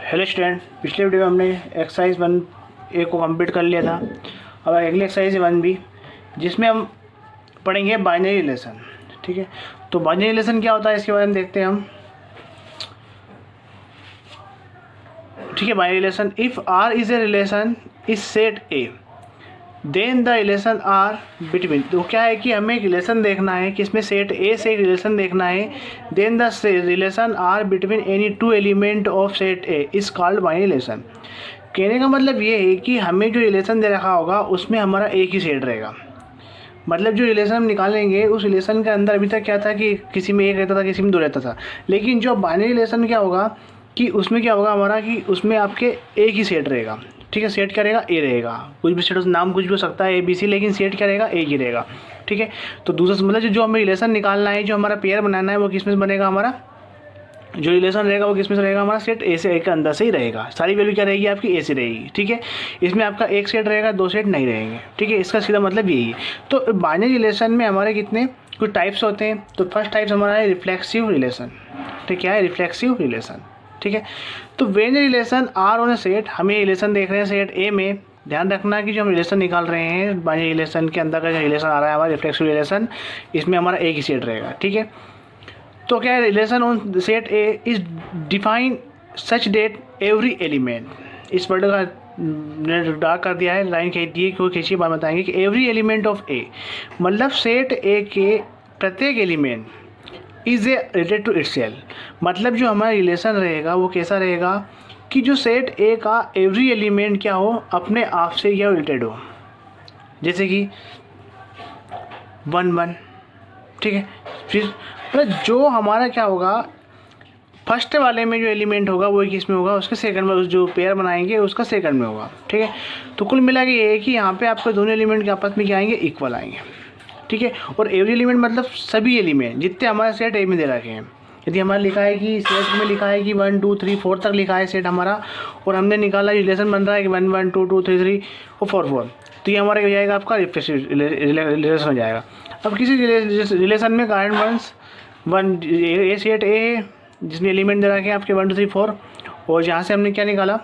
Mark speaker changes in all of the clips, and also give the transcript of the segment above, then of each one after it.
Speaker 1: Hello student, पिछले video में हमने एक्सरसाइज 1A को कंप्लीट कर लिया था। अब अगली एक्सरसाइज 1B जिसमें हम पढ़ेंगे बाइनरी रिलेशन। ठीक है, तो बाइनरी रिलेशन क्या होता है इसके बारे में देखते हैं हम। ठीक है, binary relation, if R is a relation is set A then the relation R between. तो क्या है कि हमें एक रिलेशन देखना है कि इसमें सेट ए से एक रिलेशन देखना है। Then the relation R between any two element of set A is called binary relation. कहने का मतलब ये है कि हमें जो रिलेशन दे रखा होगा उसमें हमारा एक ही सेट रहेगा। मतलब जो रिलेशन हम निकालेंगे उस रिलेशन के अंदर अभी तक क्या था कि किसी में एक रहता था, किसी में दो रहता था। लेकिन जो बाइनरी रिलेशन क्या होगा कि उसमें क्या होगा हमारा कि उसमें आपके एक ही सेट रहेगा। ठीक है, सेट क्या रहेगा, ए रहेगा। कुछ भी सेट नाम कुछ भी हो सकता है ABC, लेकिन सेट क्या रहेगा, ए ही रहेगा। ठीक है, तो दूसरा मतलब जो हमें रिलेशन निकालना है, जो हमारा पेयर बनाना है वो किस में बनेगा, हमारा जो रिलेशन रहेगा वो किस में से रहेगा, हमारा सेट ए से ए के अंदर से ही रहेगा। सारी वैल्यू क्या रहेगी आपकी ए से रहेगी। ठीक है, इसमें आपका एक सेट रहेगा, दो सेट नहीं रहेंगे। ठीक है, इसका सीधा मतलब यही है। तो बाइनरी रिलेशन में हमारे कितने कुछ टाइप्स होते हैं। तो फर्स्ट टाइप्स हमारा है रिफ्लेक्सिव रिलेशन। ठीक है, रिफ्लेक्सिव रिलेशन। ठीक है, तो when relation R on a set, हमें रिलेशन देख रहे हैं सेट ए में। ध्यान रखना कि जो हम रिलेशन निकाल रहे हैं बाइनरी रिलेशन के अंदर का जो रिलेशन आ रहा है हमारा रिफ्लेक्सिव रिलेशन, इसमें हमारा एक ही सेट रहेगा। ठीक है, तो क्या है, relation on set A is define such that every element. इस वर्ड का डार्क कर दिया है, लाइन खींच दी है, क्यों खींची बात बताएंगे कि एवरी एलिमेंट ऑफ ए, मतलब सेट ए के प्रत्येक element is A related to itself. मतलब जो हमारा रिलेशन रहेगा वो कैसा रहेगा कि जो सेट ए का एवरी एलिमेंट क्या हो, अपने आप से या रिलेटेड हो। जैसे कि 1 1। ठीक है, फिर मतलब जो हमारा क्या होगा फर्स्ट वाले में जो एलिमेंट होगा वो किस में होगा, उसके सेकंड में जो पेयर बनाएंगे उसका सेकंड में होगा। ठीक है, तो कुल मिला के ये है कि यहाँ पे आपके दोनों एलिमेंट के आपस में क्या आएंगे, इक्वल आएंगे। ठीक है, और एवरी एलिमेंट मतलब सभी एलिमेंट जितने हमारे सेट ए में दे रखे हैं। यदि हमारा लिखा है कि सेट में लिखा है कि 1 2 3 4 तक लिखा है सेट हमारा, और हमने निकाला रिलेशन बन रहा है कि 1 1 2 2 3 3 और 4 4, तो ये हमारा हो जाएगा आपका रिफ्लेक्सिव रिलेशन हो जाएगा। अब किसी रिलेशन में कारण वंस 1 ए सेट ए है जिसमें एलिमेंट दे रखे हैं आपके 1 2 3 4, और जहाँ से हमने क्या निकाला,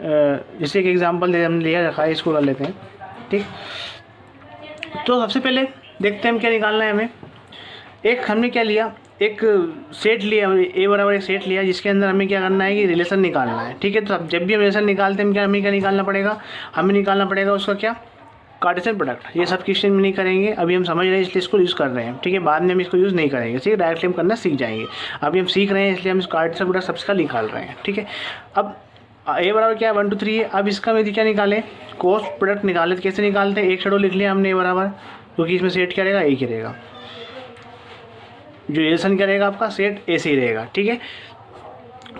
Speaker 1: जैसे एक एग्जाम्पल दे हमने लिया रखा है, इसको कर लेते हैं। ठीक, तो सबसे पहले देखते हैं हम क्या निकालना है हमें। एक हमने क्या लिया, एक सेट लिया, ए बराबर एक सेट लिया जिसके अंदर हमें क्या करना है कि रिलेशन निकालना है। ठीक है, तो अब जब भी हम रिलेशन निकालते हैं हमें क्या निकालना पड़ेगा, हमें निकालना पड़ेगा उसका क्या, कार्टेशियन प्रोडक्ट। ये सब क्वेश्चन में नहीं करेंगे, अभी हम समझ रहे हैं इसलिए इसको यूज़ कर रहे हैं। ठीक है, बाद में हम इसको यूज़ नहीं करेंगे, ठीक है, डायरेक्टली हम करना सीख जाएंगे। अभी हम सीख रहे हैं इसलिए हम इस कार्टेशियन प्रोडक्ट सबका निकाल रहे हैं। ठीक है, अब ए बराबर क्या है 1 2 3 है। अब इसका यदि क्या निकालें, क्रॉस प्रोडक्ट निकाले, तो कैसे निकालते हैं, एक शेडो लिख लिया हमने ए बराबर, क्योंकि इसमें सेट क्या रहेगा, एक ही रहेगा। जो रिलेशन क्या रहेगा आपका, सेट ए से ही रहेगा। ठीक है,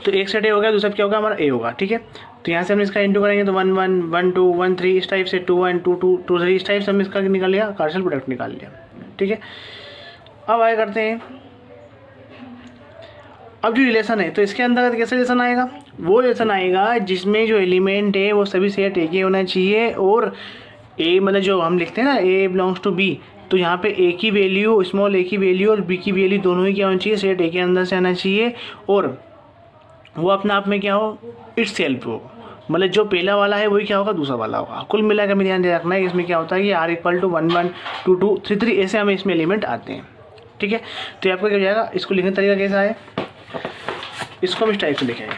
Speaker 1: तो एक सेट ए हो गया, दूसरा क्या होगा हमारा ए होगा। ठीक है, तो यहाँ से हम इसका इंटू करेंगे तो 1 1 1 2 1 3 इस टाइप से 2 1 2 2 2 3 इस टाइप से हम इसका निकाल लिया, कार्टेशियन प्रोडक्ट निकाल लिया। ठीक है, अब आगे करते हैं। अब जो रिलेशन है तो इसके अंदर कैसे रिलेशन आएगा, वो रिलेशन आएगा जिसमें जो एलिमेंट है वो सभी सेट ए के होना चाहिए, और ए मतलब जो हम लिखते हैं ना ए बिलोंग्स टू बी, तो यहाँ पे ए की वैल्यू, स्मॉल ए की वैल्यू और बी की वैल्यू दोनों ही क्या होनी चाहिए, सेट ए के अंदर से आना चाहिए, और वो अपने आप में क्या हो, इट्स सेल्फ हो। मतलब जो पहला वाला है वही क्या होगा, दूसरा वाला होगा। कुल मिलाकर हमें ध्यान रखना है इसमें क्या होता है कि R = 1 1 2 2 3 3 ऐसे हमें इसमें एलिमेंट आते हैं। ठीक है, तो आपका क्या हो जाएगा, इसको लिखने का तरीका कैसा है, इसको हम इस टाइप से लिखेंगे।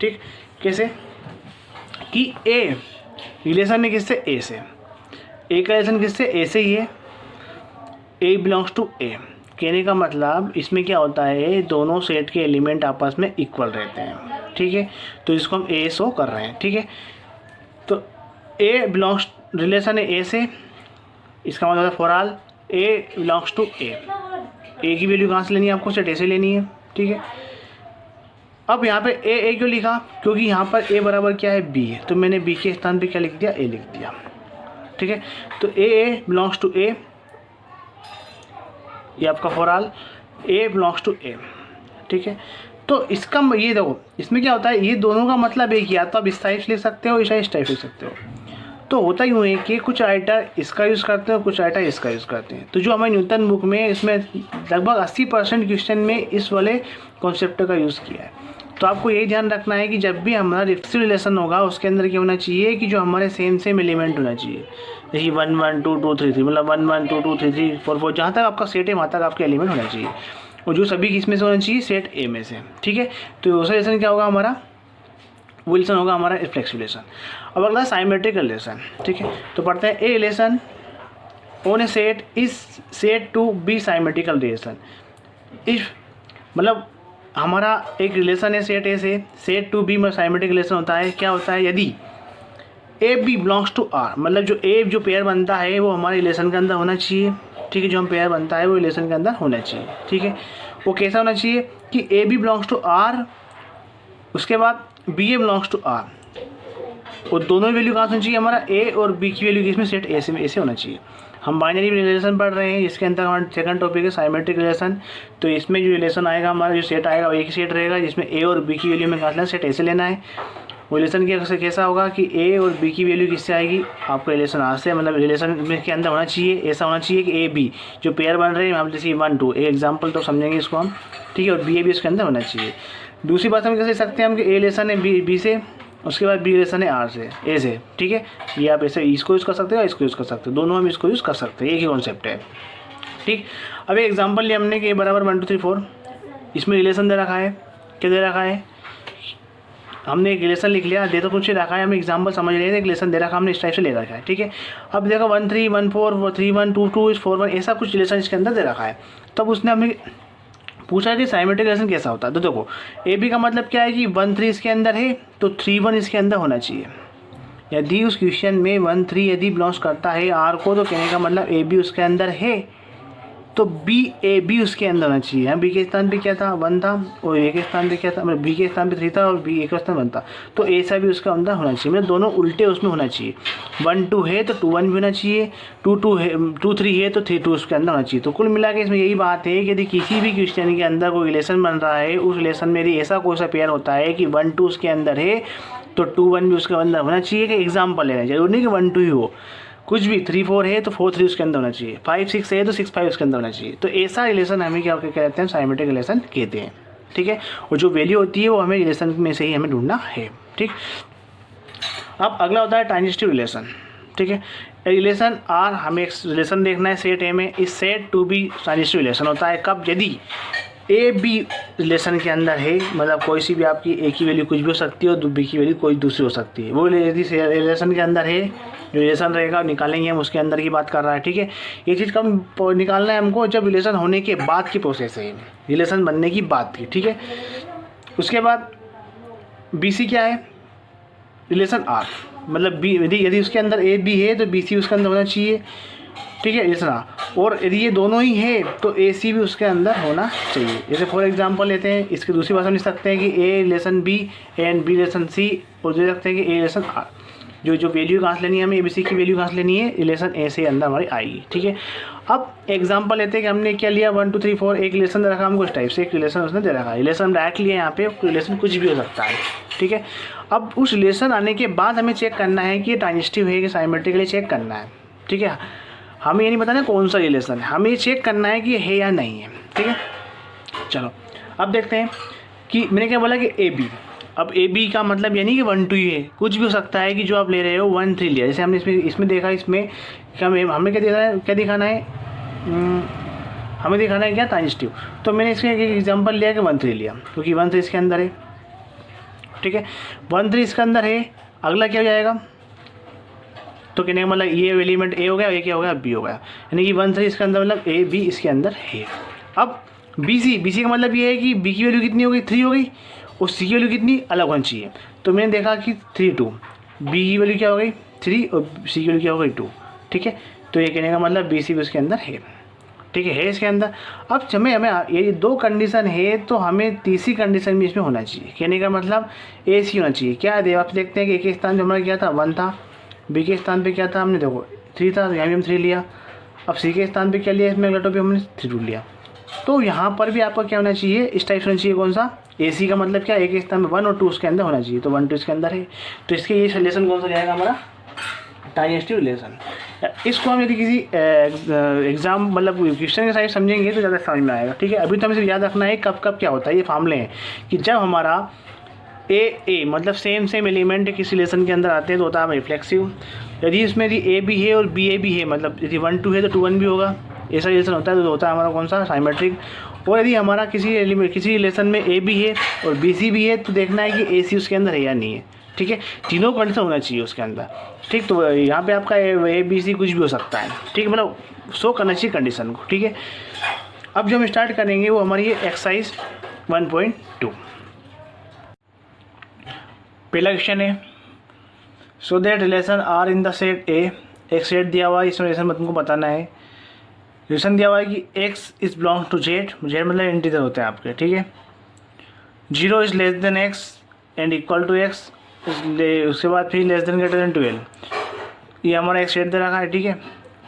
Speaker 1: ठीक, कैसे कि ए रिलेशन है किससे, ए से, ए का रिलेशन किससे, ए से ही है, ए बिलोंग्स टू ए। कहने का मतलब इसमें क्या होता है, दोनों सेट के एलिमेंट आपस में इक्वल रहते हैं। ठीक है, तो इसको हम ए शो कर रहे हैं। ठीक है, तो ए बिलोंग्स, रिलेशन है ए से, इसका मतलब for all a belongs to a की वैल्यू कहाँ से लेनी है आपको, सेट ए से लेनी है। ठीक है, अब यहाँ पे ए क्यों लिखा, क्योंकि यहाँ पर ए बराबर क्या है, बी है, तो मैंने बी के स्थान पे क्या लिख दिया, ए लिख दिया। ठीक है, तो ए बिलोंग्स टू ए, ये आपका for all a belongs to a. ठीक है, तो इसका ये देखो इसमें क्या होता है, ये दोनों का मतलब एक, या तो आप इस टाइप से लिख सकते हो, इस टाइप लिख सकते हो। तो होता यूँ है कि कुछ राइटर इसका यूज़ करते हैं, कुछ राइटर इसका यूज़ करते हैं। तो जो हमारे न्यूटन बुक में इसमें लगभग 80% क्वेश्चन में इस वाले कॉन्सेप्ट का यूज़ किया है। तो आपको यही ध्यान रखना है कि जब भी हमारा रिफ्लेक्सिव रिलेशन होगा उसके अंदर क्या होना चाहिए कि जो हमारे सेम एलिमेंट होना चाहिए। जैसे 1 1 2 2 3 3 मतलब 1 1 2 2 3 3 4 4 जहाँ तक आपका सेट है वहाँ तक आपके एलिमेंट होना चाहिए, और जो सभी किस में से होना चाहिए, सेट ए में से। ठीक है, तो दूसरा रिलेशन क्या होगा हमारा, वो रिलेशन होगा हमारा रिफ्लेक्सिव रिलेशन। अब अगला साइमेट्रिक रिलेशन। ठीक है, तो पढ़ते हैं a relation on a set is said to be symmetrical relation. If मतलब हमारा एक रिलेशन है सेट ए से, सेट टू बी में साइमेट्रिक रिलेशन होता है। क्या होता है, यदि a B belongs to R, मतलब जो पेयर बनता है वो हमारे रिलेशन के अंदर होना चाहिए। ठीक है, जो हम पेयर बनता है वो रिलेशन के अंदर होना चाहिए। ठीक है, वो कैसा होना चाहिए कि A B belongs to R, उसके बाद B A belongs to R, और दोनों वैल्यू कहाँ से होनी चाहिए, हमारा ए और बी की वैल्यू किसमें, सेट ए से होना चाहिए। हम बाइनरी रिलेशन पढ़ रहे हैं, इसके अंदर हमारा सेकंड टॉपिक है साइमेट्रिक रिलेशन। तो इसमें जो रिलेशन आएगा हमारा, जो सेट आएगा वो एक ही सेट रहेगा जिसमें ए और बी की वैल्यू में कहाँ सेट ए से लेना है। वो रिलेशन कैसा होगा कि ए और बी की वैल्यू किससे आएगी, आपका रिलेशन आर से, मतलब रिलेशन में के अंदर होना चाहिए, ऐसा होना चाहिए कि ए बी जो पेयर बन रहे हैं, हम जैसे 1 2 एग्जाम्पल तो समझेंगे इसको हम। ठीक है, और बी ए भी उसके अंदर होना चाहिए। दूसरी बात हम कैसे सकते हैं हम कि ए रिलेशन है बी से, उसके बाद बी रिलेशन है आर से, ए से। ठीक है, ये आप ऐसे इसको यूज़ कर सकते हो, इसको यूज़ कर सकते हो, दोनों हम इसको यूज़ कर सकते हैं, एक ही कॉन्सेप्ट है। ठीक, अब एक एग्जांपल लिया हमने कि ए बराबर 1 2 3 4, इसमें रिलेशन दे रखा है। क्या दे रखा है, हमने एक रिलेशन लिख लिया, दे तो कुछ रखा है, हम एग्जांपल समझ रहे थे, एक रिलेशन दे रखा हमने इस टाइप से ले रखा है। ठीक है, अब देखो 1 3 1 4 3 1 2 2 4 1 ऐसा कुछ रिलेशन इसके अंदर दे रखा है। तब उसने हमें पूछा कि साइमेट्रिक रिलेशन कैसा होता है। तो देखो ए बी का मतलब क्या है कि 1 3 इसके अंदर है तो 3 1 इसके अंदर होना चाहिए। यदि उस क्वेश्चन में 1 3 यदि बिलोंग्स करता है आर को, तो कहने का मतलब ए बी उसके अंदर है, तो बी ए बी उसके अंदर होना चाहिए। बी के स्थान पे क्या था, 1 था, और ए के स्थान पे क्या था, मतलब बी के स्थान पे 3 था और बी ए के स्थान 1 था, तो ए सा भी उसका अंदर होना चाहिए, मतलब दोनों उल्टे उसमें होना चाहिए। 1 2 है तो 2 1 भी होना चाहिए, 2 2 है 2 3 है तो 3 2 उसके अंदर होना चाहिए। तो कुल मिला के इसमें यही बात है कि यदि किसी भी क्वेश्चन के अंदर कोई रिलेशन बन रहा है, उस रिलेशन में यदि ऐसा कोई सा पेयर होता है कि 1 2 उसके अंदर है तो 2 1 भी उसके अंदर होना चाहिए। कि एग्जाम्पल लेना, जरूरी नहीं कि 1 2 ही हो, कुछ भी 3 4 है तो 4 3 उसके अंदर होना चाहिए, 5 6 है तो 6 5 उसके अंदर होना चाहिए। तो ऐसा रिलेशन हमें क्या कहते हैं, साइमेट्रिक रिलेशन कहते हैं। ठीक है, और जो वैल्यू होती है वो हमें रिलेशन में से ही हमें ढूंढना है। ठीक, अब अगला होता है ट्रांजिस्टिव रिलेशन। ठीक है, रिलेशन आर, हमें एक रिलेशन देखना है सेट ए में, इस set to be transitive relation होता है कब, यदि ए बी रिलेशन के अंदर है, मतलब कोई सी भी आपकी ए की वैल्यू कुछ भी हो सकती है और बी की वैल्यू कोई दूसरी हो सकती है। वो यदि रिलेशन के अंदर है, जो रिलेशन रहेगा निकालेंगे हम, उसके अंदर की बात कर रहा है। ठीक है, ये चीज़ कब निकालना है हमको, जब रिलेशन होने के बाद की प्रोसेस है, रिलेशन बनने की बात की। ठीक है, उसके बाद बी सी क्या है, रिलेशन आर, मतलब बी यदि उसके अंदर ए बी है तो बी सी उसके अंदर होना चाहिए। ठीक है, रिलेशन आर, और यदि ये दोनों ही है तो ए सी भी उसके अंदर होना चाहिए। जैसे फॉर एग्जांपल लेते हैं, इसकी दूसरी भाषा में लिख सकते हैं कि a relation b and b relation c, और दे सकते हैं कि ए रिलेशन आर। जो वैल्यू कहाँ से लेनी है हमें, ए बी सी की वैल्यू कहाँ से लेनी है, रिलेशन ए से अंदर हमारी आएगी। ठीक है, अब एग्जांपल लेते हैं कि हमने क्या लिया, 1 2 3 4 एक रिलेशन दे रखा हमको इस टाइप से, एक रिलेशन उसने दे रखा है, रिलेशन डायरेक्ट लिया यहाँ पे, रिलेशन कुछ भी हो सकता है। ठीक है, अब उस रिलेशन आने के बाद हमें चेक करना है कि ये ट्रांजिस्टिव है कि साइमेट्रिकली चेक करना है। ठीक है, हमें ये नहीं बताना कौन सा रिलेशन है, हमें ये चेक करना है कि ये है या नहीं है। ठीक है, चलो अब देखते हैं कि मैंने क्या बोला कि ए बी, अब ए बी का मतलब यानी कि 1 2 ही है, कुछ भी हो सकता है कि जो आप ले रहे हो 1 3 लिया, जैसे हमने इसमें देखा, इसमें हमें क्या दिखाना है, हमें दिखाना है क्या, ट्रांजिस्टिव। तो मैंने इसमें एक एग्जांपल लिया कि 1 3 लिया, क्योंकि 1 3 इसके अंदर है। ठीक है, 1 3 इसके अंदर है, अगला क्या हो जाएगा, तो कहने का मतलब ये एलिमेंट ए हो गया, ये क्या हो गया, बी हो गया, यानी कि 1 3 इसके अंदर मतलब ए बी इसके अंदर है। अब बी सी का मतलब ये है कि बी की वैल्यू कितनी हो गई, 3 हो गई, और सी की वैल्यू कितनी अलग होनी चाहिए। तो मैंने देखा कि 3 2, बी की वैल्यू क्या हो गई 3 और सी की वैल्यू क्या हो गई 2। ठीक है, तो ये कहने का मतलब बी सी भी उसके अंदर है। ठीक है इसके अंदर। अब हमें ये 2 कंडीशन है तो हमें तीसरी कंडीशन भी इसमें होना चाहिए, कहने का मतलब ए सी होना चाहिए। क्या है, आप देखते हैं कि ए के स्थान पर हमारा क्या था 1 था, बी के स्थान पे क्या था, हमने देखो 3 था, यहाँ भी हम 3 लिया। अब सी के स्थान पे क्या लिया, इसमें अगला टॉपिक हमने 3 2 लिया। तो यहाँ पर भी आपका क्या होना चाहिए, इस टाइप से होना चाहिए, कौन सा, ए सी का मतलब क्या, ए के स्थान में 1 और 2 उसके अंदर होना चाहिए, तो 1 2 इसके अंदर है। तो इसके ये रिलेशन कौन सा जाएगा हमारा, टाइजेस्टिव रिलेशन। इसको हम यदि किसी एग्जाम मतलब क्वेश्चन के साइड समझेंगे तो ज़्यादा समझ में आएगा। ठीक है, अभी तो हमें सिर्फ याद रखना है कब कब क्या होता है। ये फार्मूले हैं कि जब हमारा ए मतलब सेम एलिमेंट किसी रिलेशन के अंदर आते हैं तो होता है रिफ्लेक्सिव। यदि इसमें यदि ए भी है और बी ए भी है, मतलब यदि 1 2 है तो 2 1 भी होगा, ऐसा रिलेशन होता है तो होता है हमारा कौन सा, साइमेट्रिक। और यदि हमारा किसी रिलेशन में ए भी है और बी सी भी है तो देखना है कि ए सी उसके अंदर है या नहीं है। ठीक है, तीनों कंडीशन होना चाहिए उसके अंदर। ठीक, तो यहाँ पे आपका ए बी सी कुछ भी हो सकता है। ठीक है, मतलब शो करना चाहिए कंडीशन को। ठीक है, अब जो हम स्टार्ट करेंगे वो हमारी एक्सरसाइज 1.2। पहला क्वेश्चन है, so that relation R in the set A. एक सेट दिया हुआ है, इसमें रिलेशन तुमको बताना है। रिलेशन दिया हुआ है कि X is belongs to Z, Z मतलब इंटीजर होते हैं आपके। ठीक है, 0 is less than X and equal to X, उसके बाद फिर लेस देन ग्रेटर देन 12। ये हमारा एक सेट दे रखा है। ठीक है,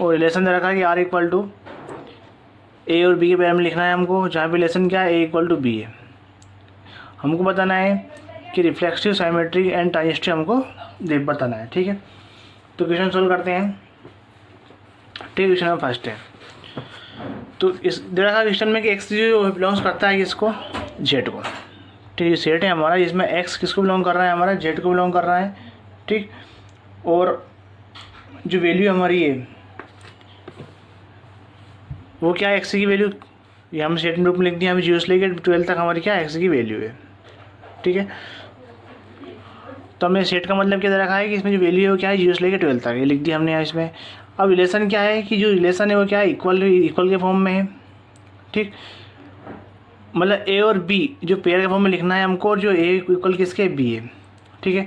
Speaker 1: और रिलेशन दे रखा है कि आर इक्वल टू ए और बी के बारे में लिखना है हमको, जहाँ पे रिलेशन क्या है, ए इक्वल टू बी है। हमको बताना है कि रिफ्लेक्सिव, साइमेट्रिक एंड टाइजेस्टिव हमको बताना है। ठीक है, तो क्वेश्चन सोल्व करते हैं। ठीक है, क्वेश्चन नंबर फर्स्ट है, तो इस दे रखा क्वेश्चन में कि एक्स जो बिलोंग्स करता है किसको, जेड को। ठीक है, सेट है हमारा जिसमें एक्स किसको बिलोंग कर रहा है, हमारा जेड को बिलोंग कर रहा है। ठीक, और जो वैल्यू हमारी है वो क्या है, एक्स की वैल्यू, ये हम सेट ग्रुप में लिख दिया, हमें 0 से लेकर 12 तक हमारी क्या एक्स की वैल्यू है। ठीक है, तो हमने सेट का मतलब क्या दे रखा है कि इसमें जो वैल्यू है वो क्या है, 0 से लेकर 12 तक, ये लिख दिया हमने यहाँ इसमें। अब रिलेशन क्या है कि जो रिलेशन है वो क्या है, इक्वल के फॉर्म में है। ठीक, मतलब ए और बी जो पेयर के फॉर्म में लिखना है हमको, और जो ए इक्वल किसके, बी है। ठीक है,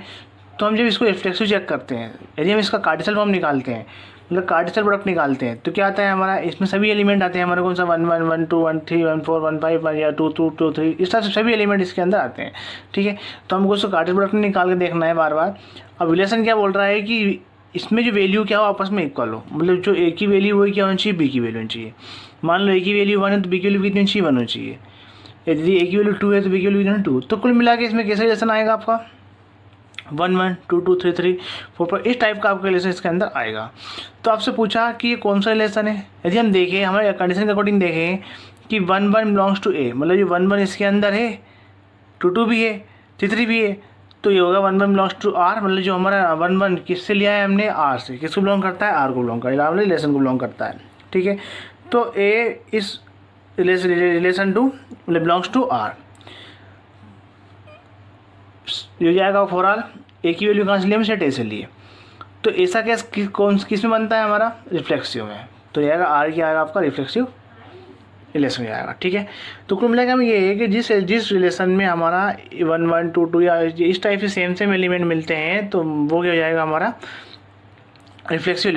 Speaker 1: तो हम जब इसको रिफ्लेक्सिव चेक करते हैं, यदि हम इसका कार्टेशियन फॉर्म निकालते हैं, मतलब कार्टेशियन प्रोडक्ट निकालते हैं, तो क्या आता है हमारा, इसमें सभी एलिमेंट आते हैं हमारे, कौन सा 1 1 1 2 1 3 1 4 1 5 या 2 2 2 3, इस तरह से सभी एलिमेंट इसके अंदर आते हैं। ठीक है, तो हमको उसको कार्टेशियन प्रोडक्ट निकाल के देखना है बार बार। अब रिलेशन क्या बोल रहा है कि इसमें जो वैल्यू क्या हो आपस में इक्वल हो, मतलब जो ए की वैल्यू वही क्या होनी चाहिए, बी की वैल्यू होनी चाहिए। मान लो ए की वैल्यू 1 है तो बी की वैल्यू कितनी चाहिए, 1 होनी चाहिए। यदि ए की वैल्यू 2 है तो बी की वैल्यू 2। तो कुल मिला के इसमें कैसे रिलेशन आएगा आपका, 1 1 2 2 3 3 4 4, इस टाइप का आपका रिलेशन इसके अंदर आएगा। तो आपसे पूछा कि ये कौन सा रिलेशन है। यदि हम देखें हमारे कंडीशन के अकॉर्डिंग देखें कि 1 1 बिलोंग्स टू ए, मतलब ये 1 1 इसके अंदर है, 2 2 भी है, 3 3 भी है, तो ये होगा 1 1 बिलोंग्स टू आर, मतलब जो हमारा 1 1 किससे लिया है हमने, आर से। किसको बिलोंग करता है, आर को बिलोंग करता है, रिलेशन को बिलोंग करता है। ठीक है, तो ए इस रिलेशन टू मतलब बिलोंग्स टू आर, ये जाएगा फॉर आर। ए की वैल्यू कहाँ से लिए, हम सेट ए से लिए। तो ऐसा केस किस में बनता है हमारा, रिफ्लेक्सिव में। तो ये आएगा आर क्या आएगा आपका, रिफ्लेक्सिव रिलेशन में आएगा। ठीक है, तो कुल मिलाकर हम ये है कि जिस रिलेशन में हमारा 1 1 2 2 या इस टाइप से सेम एलिमेंट मिलते हैं तो वो क्या हो जाएगा हमारा, रिफ्लेक्सिव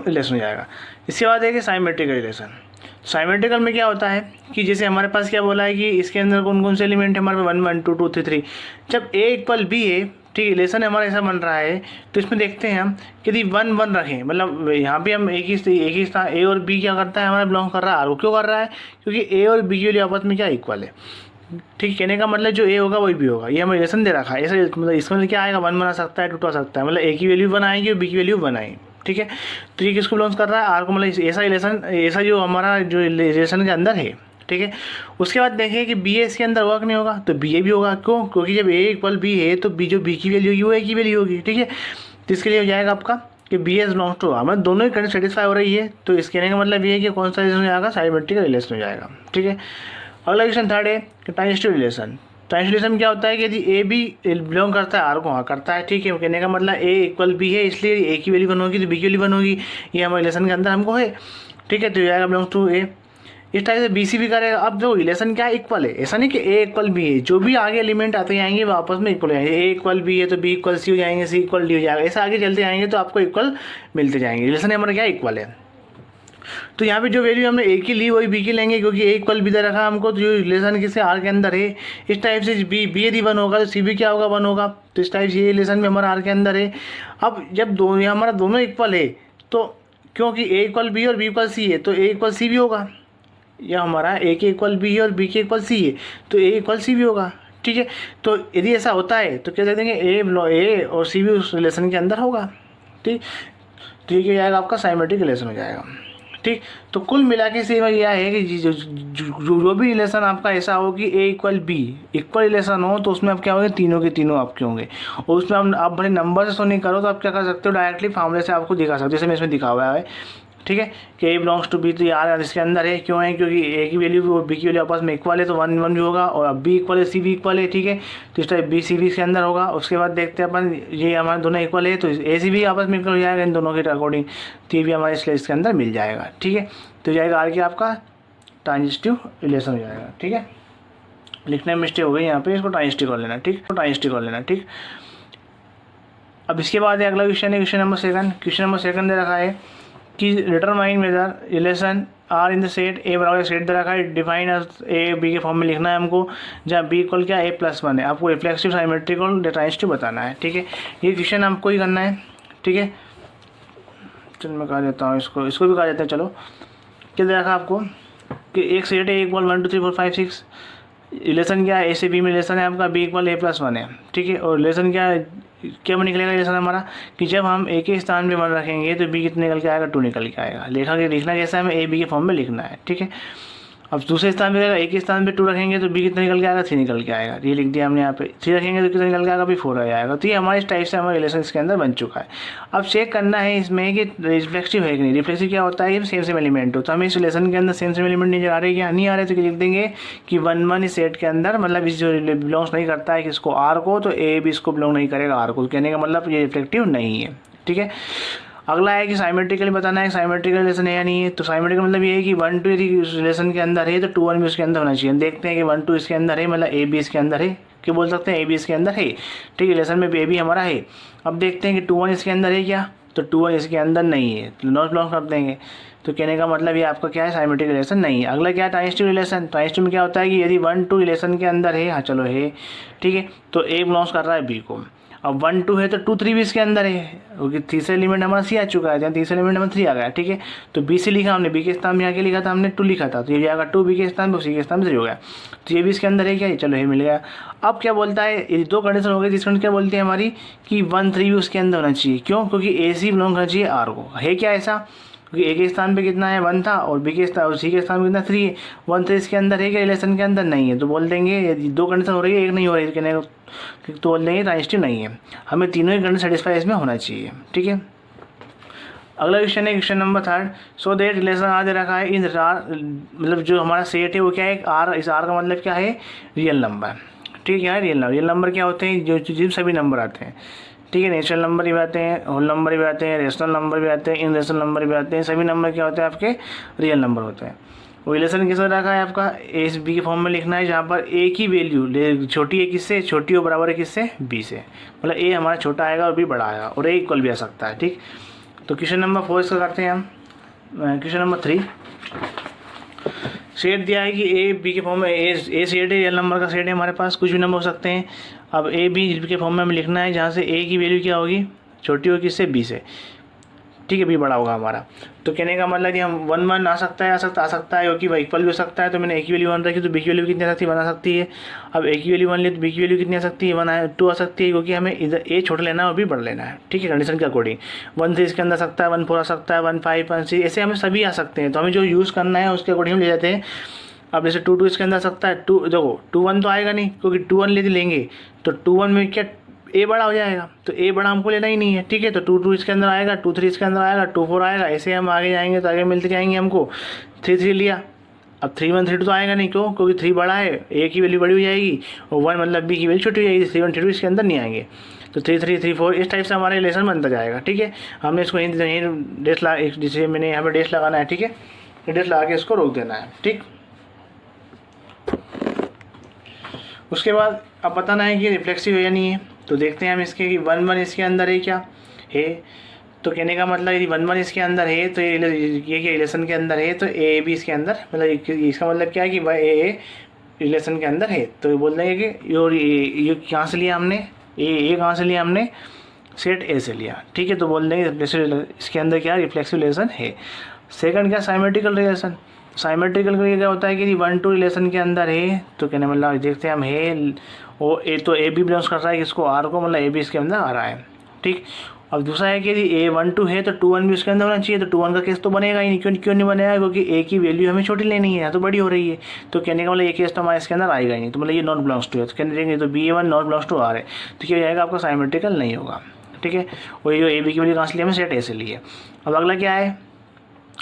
Speaker 1: रिलेशन हो जाएगा। इसके बाद है कि साइमेट्रिकल रिलेशन। साइमेट्रिकल में क्या होता है कि जैसे हमारे पास क्या बोला है कि इसके अंदर कौन कौन से एलिमेंट है हमारे, 1 1 2 2 3 3। जब ए इक्वल बी है, ठीक है, रिलेशन हमारा ऐसा बन रहा है, तो इसमें देखते हैं हम कि यदि 1 1 रखें, मतलब यहाँ पे हम एक ही स्थान ए और बी क्या करता है हमारा, बिलोंग कर रहा है आर को। क्यों कर रहा है, क्योंकि ए और बी की वैल्यू आपस में क्या इक्वल है। ठीक, कहने का मतलब जो ए होगा वही बी होगा, ये हमें रिलेशन दे रखा है। ऐसा मतलब इसमें क्या आएगा, 1 बना सकता है, 2 आ सकता है, मतलब ए की वैल्यू 1 आएगी और बी की वैल्यू 1 आएगी। ठीक है, तो ये किसको बिलोंग कर रहा है, आर को, मतलब ऐसा रिलेशन, ऐसा जो हमारा जो रिलेशन के अंदर है। ठीक है, उसके बाद देखें कि बी ए इसके अंदर वर्क नहीं होगा तो बी ए भी होगा। क्यों, क्योंकि जब ए इक्वल बी है तो बी जो बी की वैल्यू होगी वो ए की वैल्यू होगी। ठीक है, तो इसके लिए हो जाएगा आपका कि B S belongs to R, मतलब दोनों ही कंडीशन सेटिस्फाई हो रही है। तो इसके कहने का मतलब ये है कि कौन सा रिलेशन हो जाएगा, साइमेट्रिकल रिलेशन हो जाएगा। ठीक है, अगला क्वेश्चन थर्ड है कि टाइजेस्टिव रिलेशन। टाइजेस्टिव रिलेशन क्या होता है कि यदि ए बी बिलोंग करता है आर को, हाँ करता है। ठीक है, कहने का मतलब ए इक्वल बी है, इसलिए ए की वैल्यू 1 होगी तो बी की वैल्यू 1 होगी, ये हमारे रिलेशन के अंदर हमको है। ठीक है, तो ये आएगा बिलोंग्स टू ए। इस टाइप से बी सी भी करेगा। अब जो रिलेशन क्या है, इक्वल है, ऐसा नहीं कि ए इक्वल बी है, जो भी आगे एलिमेंट आते जाएंगे वो आपस में इक्वल हो जाएंगे। ए इक्वल बी है तो बी इक्वल सी हो जाएंगे, सी इक्वल डी हो जाएगा, ऐसा आगे चलते जाएंगे तो आपको इक्वल मिलते जाएंगे। रिलेशन हमारा क्या इक्वल है। तो यहाँ पे जो वैल्यू हमने ए की ली वही बी की लेंगे, क्योंकि ए इक्वल बी दे रखा हमको, तो जो रिलेशन किससे आर के अंदर है। इस टाइप से बी यदि 1 होगा तो सी भी क्या होगा, 1 होगा। तो इस टाइप से ये रिलेशन भी हमारा आर के अंदर है। अब जब दोनों हमारा दोनों इक्वल है तो क्योंकि ए इक्वल बी और बी इक्वल सी है तो ए इक्वल सी भी होगा, या हमारा ए के इक्वल बी है और बी के इक्वल सी है तो ए इक्वल सी भी होगा। ठीक है, तो यदि ऐसा होता है तो क्या कहते हैं ए और सी भी उस रिलेशन के अंदर होगा। ठीक, तो ये क्या हो जाएगा आपका साइमेट्रिक रिलेशन हो जाएगा। ठीक, तो कुल मिला के से यह है कि जो भी रिलेशन आपका ऐसा हो कि ए इक्वल बी इक्वल रिलेशन हो, तो उसमें आप क्या होंगे, तीनों के तीनों आपके होंगे। और उसमें आप भले नंबर से सो नहीं करो तो आप क्या कर सकते हो, डायरेक्टली फार्मूले से आपको दिखा सकते हो, जैसे मैं इसमें दिखा हुआ है। ठीक है, कि ए बिलोंग्स टू बी, तो यार इसके अंदर है, क्यों है, क्योंकि ए की वैल्यू और बी की वैल्यू आपस में इक्वल है, तो 1 1 भी होगा, और अब बी इक्वल है सी भी इक्वल है। ठीक है, तो इस टाइप बी सी भी इसके अंदर होगा। उसके बाद देखते हैं अपन, ये हमारे दोनों इक्वल है तो ए सी भी आपस में इक्वल हो जाएगा इन दोनों के अकॉर्डिंग, तो ये भी हमारे इसके अंदर मिल जाएगा। ठीक है, तो जाएगा आर के आपका ट्रांजिटिव रिलेशन हो जाएगा। ठीक है, लिखने में मिस्टेक हो गई यहाँ पे, इसको ट्रांजिटिव कर लेना। ठीक, ट्रांजिटिव कर लेना। ठीक, अब इसके बाद अगला क्वेश्चन है question number second. Question number second दे रखा है कि determine major relation R in the set a बराबर सेट दे रखा है, डिफाइन ए बी के फॉर्म में लिखना है हमको, जहाँ बी इक्वल क्या ए प्लस 1 है। आपको रिफ्लेक्सिव साइमेट्रिकल ट्रांजिटिव बताना है। ठीक है, ये क्वेश्चन आपको ही करना है। ठीक है, चलो मैं कहा देता हूँ, इसको भी कहा देते हैं। चलो, क्या दे रखा आपको कि एक सेट है, इक्वल 1 2 3 4 5 6, रिलेशन क्या है, ए से बी में रिलेशन है आपका, बी इक्वल ए प्लस 1 है। ठीक है, और रिलेशन क्या है, क्या निकलेगा रिलेशन हमारा कि जब हम ए के स्थान पे 1 रखेंगे तो बी कितने निकल के आएगा, 2 निकल के आएगा। लिखना कैसा है, हमें ए बी के फॉर्म में लिखना है। ठीक है, अब दूसरे स्थान पे ए के स्थान पे 2 रखेंगे तो बी कितना निकल के आएगा, 3 निकल के आएगा। ये लिख दिया हमने यहाँ पे। 3 रखेंगे तो कितना निकल के आएगा, भी 4 आ जाएगा। तो ये हमारे इस टाइप से हमारा रिलेशन इसके अंदर बन चुका है। अब चेक करना है इसमें कि रिफ्लेक्सिव है कि नहीं। रिफ्लेक्सिव क्या होता है, सेम सेम एलिमेंट हो, तो हमें इस रिलेशन के अंदर सेम सेम एलिमेंट नजर आ रहे हैं क्या, नहीं आ रहे, तो लिख देंगे कि 1 1 इस सेट के अंदर, मतलब इस जो बिलोंग्स नहीं करता है किसको, आर को, तो ए भी इसको बिलोंग नहीं करेगा आर को, कहने का मतलब ये रिफ्लेक्टिव नहीं है। ठीक है, अगला है कि साइमेट्रिकली बताना है, साइमेट्रिकल रिलेशन है या नहीं है। तो साइमेट्रिकल मतलब ये है कि 1 2 यदि रिलेशन के अंदर है तो 2 1 भी उसके अंदर होना चाहिए। देखते हैं कि 1 2 इसके अंदर है, मतलब ए बी इसके अंदर है, क्या बोल सकते हैं, ए बी इसके अंदर है। ठीक है, रिलेशन में ए बी हमारा है। अब देखते हैं कि 2 1 इसके अंदर है क्या, तो 2 1 इसके अंदर नहीं है, तो नॉट बिलोंग कर देंगे। तो कहने का मतलब ये आपका क्या है, साइमेट्रिक रिलेशन नहीं है। अगला क्या है, ट्रांजिटिव रिलेशन। ट्रांजिटिव में क्या होता है कि यदि 1 2 रिलेशन के अंदर है, हाँ चलो है, ठीक है, तो ए बिलोंग्स कर रहा है बी को। अब 1 2 है तो 2 3 भी इसके अंदर है, क्योंकि तीसरा एलिमेंट हमारा सी आ चुका है, तीसरा एलिमेंट हमारा 3 आ गया। ठीक है, तो बी से लिखा हमने, बी के स्थान में आके लिखा था हमने 2 लिखा था, तो ये जाएगा 2 बी के स्थान पर, सी के स्थान पर 3 हो गया। तो ये भी इसके अंदर है क्या, चलो ये मिल गया। अब क्या बोलता है, ये 2 कंडीशन हो गई। तीसरी कंडीशन क्या बोलती है हमारी कि 1 3 भी उसके अंदर होना चाहिए। क्यों, क्योंकि ए सी बिलोंग करना चाहिए आर को। है क्या ऐसा, क्योंकि ए के स्थान पे कितना है 1 था, और बी के स्थान और सी के स्थान पे कितना 3 है। 1 3 इसके अंदर है क्या, रिलेशन के अंदर नहीं है, तो बोल देंगे 2 कंडीशन हो रही है, एक नहीं हो रही है, कहने तो बोल देंगे ट्रांजिटिव नहीं है। हमें तीनों ही कंडीशन सेटिस्फाई इसमें होना चाहिए। ठीक है, अगला क्वेश्चन है question number 3। So that relation R दे रखा है इन आर, मतलब जो हमारा सेट है वो क्या है, आर। इस आर का मतलब क्या है, रियल नंबर। ठीक है, क्या है रियल नंबर। रियल नंबर क्या होते हैं, जो जिन सभी नंबर आते हैं। ठीक है, नेचुरल नंबर भी आते हैं, होल नंबर भी आते हैं, रेशनल नंबर भी आते हैं, इनरेशनल नंबर भी आते हैं। सभी नंबर क्या होते हैं, आपके रियल नंबर होते हैं। वो रिलेशन किससे रखा है आपका, ए बी के फॉर्म में लिखना है, जहाँ पर ए की वैल्यू छोटी है किससे, छोटी और बराबर है किससे, बी से। मतलब ए हमारा छोटा आएगा और बी बड़ा आएगा, और ए इक्वल भी आ सकता है। ठीक, तो क्वेश्चन नंबर 4 इसका करते हैं हम। क्वेश्चन नंबर 3, सेट दिया है कि ए बी के फॉर्म में, ए सेट है, रियल नंबर का सेट है हमारे पास, कुछ भी नंबर हो सकते हैं। अब ए बी के फॉर्म में हमें लिखना है, जहाँ से ए की वैल्यू क्या होगी, छोटी होगी किससे, बी से। ठीक है, बी बड़ा होगा हमारा। तो कहने का मतलब कि हम 1 1 आ सकता है, क्योंकि वह इक्वल भी हो सकता है। तो मैंने ए की वैल्यू 1 रखी, तो बी की वैल्यू कितनी आ सकती है, 1 आ सकती है। अब ए की वैल्यू 1 ले तो बी की वैल्यू कितनी आ सकती है, 2 आ सकती है, क्योंकि हमें इधर ए छोटा लेना है और बी बड़ा लेना है। ठीक है, कंडीशन के अकॉर्डिंग 1 3 इसके अंदर आ सकता है, 1 4 आ सकता है, 1 5 1 6, ऐसे हमें सभी आ सकते हैं। तो हमें जो यूज़ करना है उसके अकॉर्डिंग हम ले जाते हैं। अब जैसे 2 2 इसके अंदर आ सकता है, 2 देखो 2 1 तो आएगा नहीं, क्योंकि 2 1 लेंगे तो 2 1 में क्या ए बड़ा हो जाएगा, तो ए बड़ा हमको लेना ही नहीं है। ठीक है, तो 2 2 इसके अंदर आएगा, 2 3 इसके अंदर आएगा, 2 4 आएगा, ऐसे हम आगे जाएंगे तो आगे मिलते जाएंगे हमको। 3 3 लिया, अब 3 1 3 2 तो आएगा नहीं, क्यों, क्योंकि 3 बड़ा है, ए की वैल्यू बड़ी हो जाएगी, और 1 मतलब बी की वैल्यू छोटी हो जाएगी, 3 1 3 2 इसके अंदर नहीं आएंगे। तो 3 3 3 4 इस टाइप से हमारा रिलेशन बनता जाएगा। ठीक है, हमने इसको यहीं डेश ला, जैसे मैंने यहाँ पर डेश लगाना है। ठीक है, डेश लगा के इसको रोक देना है। ठीक, उसके बाद अब बताना है कि रिफ्लेक्सिव है या नहीं है। तो देखते हैं हम इसके कि 1 1 इसके अंदर है क्या है। तो कहने का मतलब यदि 1 1 इसके अंदर है तो ये क्या रिलेशन के अंदर है, तो ए भी इसके अंदर, मतलब इसका मतलब क्या है कि वह ए रिलेशन के अंदर है। तो बोल देंगे कि ये कहाँ से लिया हमने, ए कहाँ से लिया हमने, सेट ए से लिया। ठीक है, तो बोल देंगे इसके अंदर क्या रिफ्लेक्सिव रिलेशन है। सेकंड क्या, साइमेट्रिकल रिलेशन। साइमेट्रिकल का क्या होता है कि 1 2 रिलेशन के अंदर है, तो कहने मतलब देखते हैं हम है, वो ए तो ए बी बिलोंग्स कर रहा है किसको, आर को, मतलब ए बी इसके अंदर आ रहा है। ठीक, अब दूसरा है कि यदि A12 है तो 2 1 भी उसके अंदर होना चाहिए, तो 2 1 का केस तो बनेगा ही नहीं। क्यों नहीं बनेगा? क्योंकि A की वैल्यू हमें छोटी लेनी है, या तो बड़ी हो रही है, तो कहने का मतलब ये केस तो हमारे इसके अंदर आएगा ही नहीं। तो मतलब ये नॉट बिलोंग्स टू है, तो कहने देंगे तो BA1 not belongs to R है, तो क्या हो जाएगा आपका साइमेट्रिकल नहीं होगा। ठीक है, और ये जो AB की वैल्यू कहाँ से लिया, हमें सेट A से लिए। अब अगला क्या है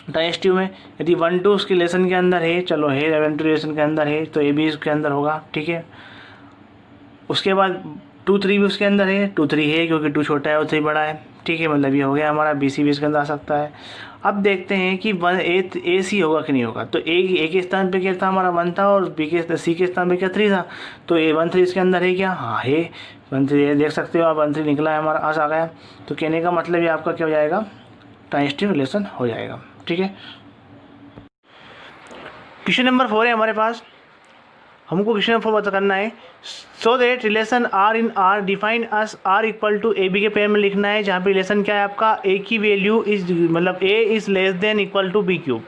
Speaker 1: डाइजेस्टिव में, यदि 1 2 उसके रिलेशन के अंदर है, चलो है 11 2 रिलेशन के अंदर है, तो AB उसके अंदर होगा। ठीक है, उसके बाद 2 3 भी उसके अंदर है, 2 3 है क्योंकि 2 छोटा है और 3 बड़ा है। ठीक है, मतलब ये हो गया हमारा BC भी इसके अंदर आ सकता है। अब देखते हैं कि AC होगा कि नहीं होगा। तो A के स्थान पे क्या था, हमारा 1 था, और C के स्थान पे क्या 3 था, तो A1 3 इसके अंदर है क्या, हाँ है 1 3, देख सकते हो आप 1 3 निकला है हमारा, आ गया। तो कहने का मतलब ये आपका क्या हो जाएगा, ट्रांजिटिव रिलेशन हो जाएगा। ठीक है, क्वेश्चन नंबर 4 है हमारे पास, हमको क्वेश्चन नंबर 4 बता करना है। So that relation R in R define as R equal to AB के पेयर में लिखना है, जहाँ पे रिलेशन क्या है आपका, A की वैल्यू इज मतलब A is less than equal to B cube.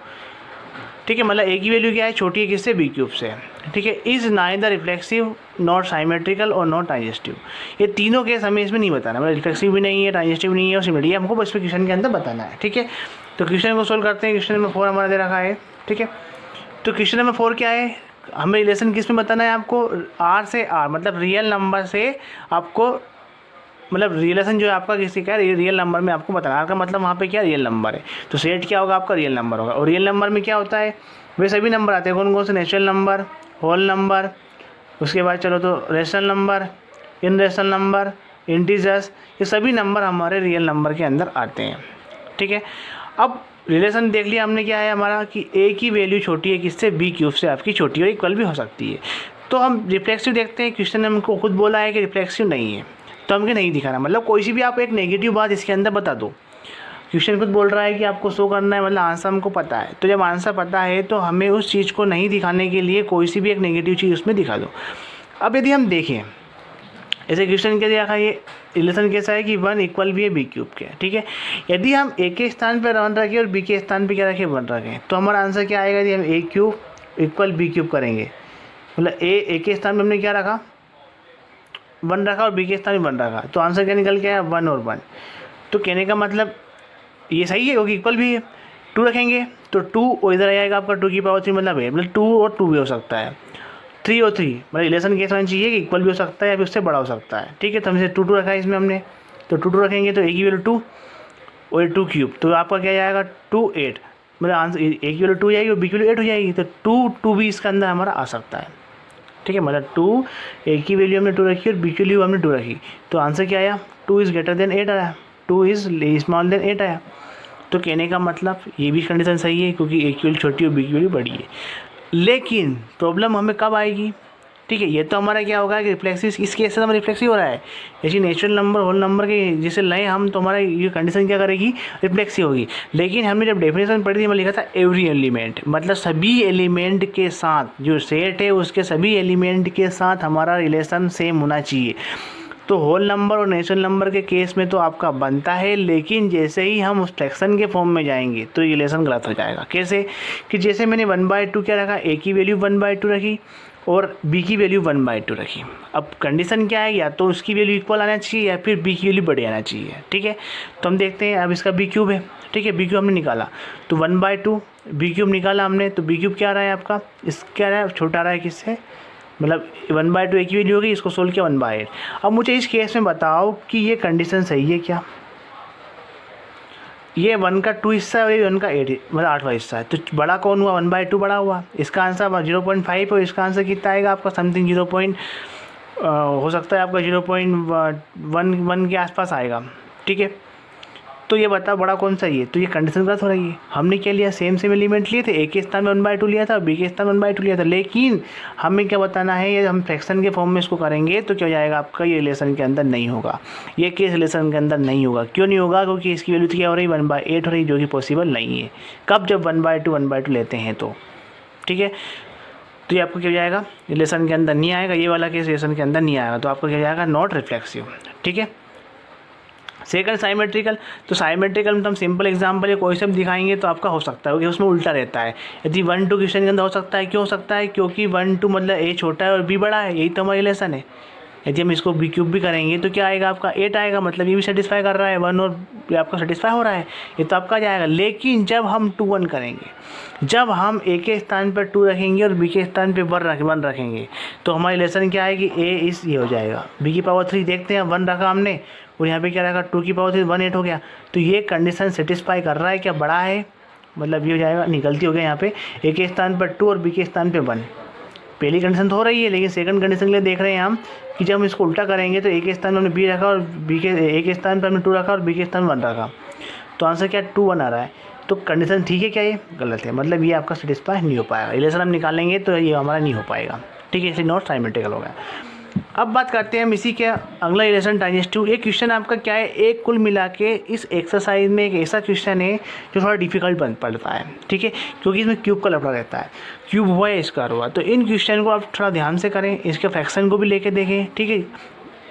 Speaker 1: ठीक है, मतलब A की वैल्यू क्या है, छोटी है किससे, B क्यूब से। ठीक है, is neither reflexive not symmetrical और नॉट ट्रांजिस्टिव। ये तीनों केस हमें इसमें नहीं बताना, मतलब रिफ्लेक्सिव भी नहीं है, ट्रांजिस्टिव नहीं है और सिमेट्रिक, हमको बस क्वेश्चन के अंदर बताना है। ठीक है, तो क्वेश्चन को सोल्व करते हैं। क्वेश्चन नंबर 4 हमारा दे रखा है। ठीक है, तो क्वेश्चन नंबर 4 क्या है, हमें रिलेशन किस में बताना है आपको, R से R, मतलब रियल नंबर से आपको, मतलब रिलेशन जो है आपका किसी का रियल नंबर में आपको बताना है। R का मतलब वहाँ पे क्या रियल नंबर है, तो सेट क्या होगा आपका, रियल नंबर होगा। और रियल नंबर में क्या होता है, वे सभी नंबर आते हैं, कौन कौन से, नेचुरल नंबर, होल नंबर, उसके बाद चलो तो रेशनल नंबर, इनरेशनल नंबर, इंटीजर्स, ये सभी नंबर हमारे रियल नंबर के अंदर आते हैं। ठीक है, अब रिलेशन देख लिया हमने क्या है हमारा, कि A की वैल्यू छोटी है किससे, B क्यूब से आपकी छोटी और इक्वल भी हो सकती है। तो हम रिफ्लेक्सिव देखते हैं, क्वेश्चन ने हमको खुद बोला है कि रिफ्लेक्सिव नहीं है, तो हमको नहीं दिखाना, मतलब कोई सी भी आप एक नेगेटिव बात इसके अंदर बता दो। क्वेश्चन खुद बोल रहा है कि आपको शो करना है, मतलब आंसर हमको पता है, तो जब आंसर पता है तो हमें उस चीज़ को नहीं दिखाने के लिए कोई सी भी एक नेगेटिव चीज़ उसमें दिखा दो। अब यदि हम देखें, ऐसे क्वेश्चन क्या दिया है, ये रिलेशन कैसा है कि 1 इक्वल भी है B क्यूब के। ठीक है, यदि हम A के स्थान पर 1 रखें और B के स्थान पर क्या रखें, 1 रखें, तो हमारा आंसर क्या आएगा, यदि हम A cube equal B cube करेंगे, मतलब A के स्थान पर हमने क्या रखा, 1 रखा, और B के स्थान पर 1 रखा, तो आंसर क्या निकल के आया, 1 और 1। तो कहने का मतलब ये सही है क्योंकि इक्वल भी है। 2 रखेंगे तो 2 और इधर आएगा आपका 2 की पावर 3, मतलब है, मतलब 2 और 2 भी हो सकता है, 3 और 3, मतलब रिलेशन कैसा होना चाहिए कि इक्वल भी हो सकता है या फिर उससे बड़ा हो सकता है। ठीक है, तो हमसे 2 2 रखा है इसमें हमने, तो 2 2 रखेंगे तो A की वैल्यू 2 और 2 क्यूब, तो आपका क्या जाएगा 2 8, मतलब आंसर A की वैल्यू 2 जाएगी और B की वैल्यू 8 हो जाएगी, तो 2 भी इसके अंदर हमारा आ सकता है। ठीक है, मतलब 2 A की वैल्यू हमने 2 रखी और B की वैल्यू हमने 2 रखी, तो आंसर क्या आया, 2 इज़ ग्रेटर देन 8 आया, 2 इज़ स्मॉल देन 8 आया। तो कहने का मतलब ये भी कंडीशन सही है क्योंकि A की वैल्यू छोटी और B की वैल्यू बड़ी है। लेकिन प्रॉब्लम हमें कब आएगी, ठीक है, ये तो हमारा क्या होगा कि रिफ्लेक्सिव, इस केस से हमारा रिफ्लेक्सिव हो रहा है, ऐसी नेचुरल नंबर होल नंबर के जैसे लें हम, तो हमारा ये कंडीशन क्या करेगी, रिफ्लेक्सिव होगी। लेकिन हमने जब डेफिनेशन पढ़ी थी हमें लिखा था एवरी एलिमेंट, मतलब सभी एलिमेंट के साथ जो सेट है उसके सभी एलिमेंट के साथ हमारा रिलेशन सेम होना चाहिए। तो होल नंबर और नेचुरल नंबर के केस में तो आपका बनता है, लेकिन जैसे ही हम उस फ्रैक्शन के फॉर्म में जाएंगे तो रिलेशन गलत हो जाएगा। कैसे कि जैसे मैंने 1/2 क्या रखा, A की वैल्यू 1/2 रखी और B की वैल्यू 1/2 रखी। अब कंडीशन क्या है, या तो उसकी वैल्यू इक्वल आना चाहिए या फिर B की वैल्यू बड़ी आना चाहिए। ठीक है, तो हम देखते हैं, अब इसका B क्यूब है। ठीक है, B क्यूब हमने निकाला तो 1/2 B क्यूब निकाला हमने, तो B क्यूब क्या आ रहा है आपका, इस क्या रहा है, छोटा आ रहा है किससे, मतलब 1/2 एक ही वैल्यू होगी, इसको सोल्व किया 1/8। अब मुझे इस केस में बताओ कि ये कंडीशन सही है क्या, ये 1 का 2 हिस्सा है और ये 1 का 8 मतलब 8वां हिस्सा है, तो बड़ा कौन हुआ, 1/2 बड़ा हुआ। इसका आंसर 0.5 और इसका आंसर कितना आएगा आपका, समथिंग 0. हो सकता है आपका 0.11 के आसपास आएगा। ठीक है, तो ये बताओ बड़ा कौन सा है, तो ये कंडीशन गलत हो रही है। हमने क्या लिया, सेम एलिमेंट लिए थे, A के स्थान में 1/2 लिया था, B के स्थान में 1/2 लिया था, लेकिन हमें क्या बताना है, ये हम फ्रैक्शन के फॉर्म में इसको करेंगे तो क्या हो जाएगा आपका, ये रिलेशन के अंदर नहीं होगा, ये केस रिलेशन के अंदर नहीं होगा। क्यों नहीं होगा, क्योंकि इसकी वैल्यू क्या हो रही है, 1/8 हो रही है, जो कि पॉसिबल नहीं है। कब, जब 1/2 लेते हैं तो। ठीक है, तो ये आपको क्या हो जाएगा, रिलेशन के अंदर नहीं आएगा, ये वाला केस रिलेशन के अंदर नहीं आएगा, तो आपको क्या हो जाएगा, नॉट रिफ्लेक्सिव। ठीक है, सेकंड साइमेट्रिकल, तो साइमेट्रिकल में तो हम सिंपल एग्जांपल या कोई सब दिखाएंगे तो आपका हो सकता है क्योंकि उसमें उल्टा रहता है। यदि 1 2 क्वेश्चन के अंदर हो सकता है, क्यों हो सकता है, क्योंकि 1 2 मतलब A छोटा है और B बड़ा है, यही तो हमारा रिलेशन है। यदि हम इसको बी क्यूब भी करेंगे तो क्या आएगा आपका 8 आएगा, मतलब ये भी सेटिस्फाई कर रहा है 1 और ये आपका सेटिस्फाई हो रहा है, ये तो आपका जाएगा। लेकिन जब हम 2 1 करेंगे, जब हम ए के स्थान पर 2 रखेंगे और बी के स्थान पर 1 रखेंगे तो हमारी रिलेशन क्या आएगी, ए इस ये हो जाएगा बी की पावर 3। देखते हैं 1 रखा हमने और यहाँ पे क्या रखा 2 की पावर 3 1 8 हो गया। तो ये कंडीशन सेटिस्फाई कर रहा है क्या, बड़ा है, मतलब ये हो जाएगा, गलती हो गया यहाँ पे, ए के स्थान पर 2 और बी के स्थान पे 1। पहली कंडीशन तो हो रही है, लेकिन सेकंड कंडीशन के लिए देख रहे हैं हम कि जब हम इसको उल्टा करेंगे तो ए के स्थान में हमने बी रखा और बी के ए के स्थान पर हमने 2 रखा और बी के स्थान में 1 रखा, तो आंसर क्या 2 1 आ रहा है। तो कंडीशन ठीक है क्या, ये गलत है, मतलब ये आपका सेटिस्फाई नहीं हो पाएगा। रिलेशन हम निकालेंगे तो ये हमारा नहीं हो पाएगा, ठीक है, इसलिए नॉट साइमेट्रिकल हो गया। अब बात करते हैं हम इसी के अगला रिलेशन डाइजेस्टिव। एक क्वेश्चन आपका क्या है, एक कुल मिला के इस एक्सरसाइज में एक ऐसा क्वेश्चन है जो थोड़ा डिफिकल्ट बन पड़ता है, ठीक है, क्योंकि इसमें क्यूब का लफड़ा रहता है, क्यूब हुआ है स्क्वायर हुआ। तो इन क्वेश्चन को आप थोड़ा ध्यान से करें, इसके फ्रैक्शन को भी लेके देखें, ठीक है,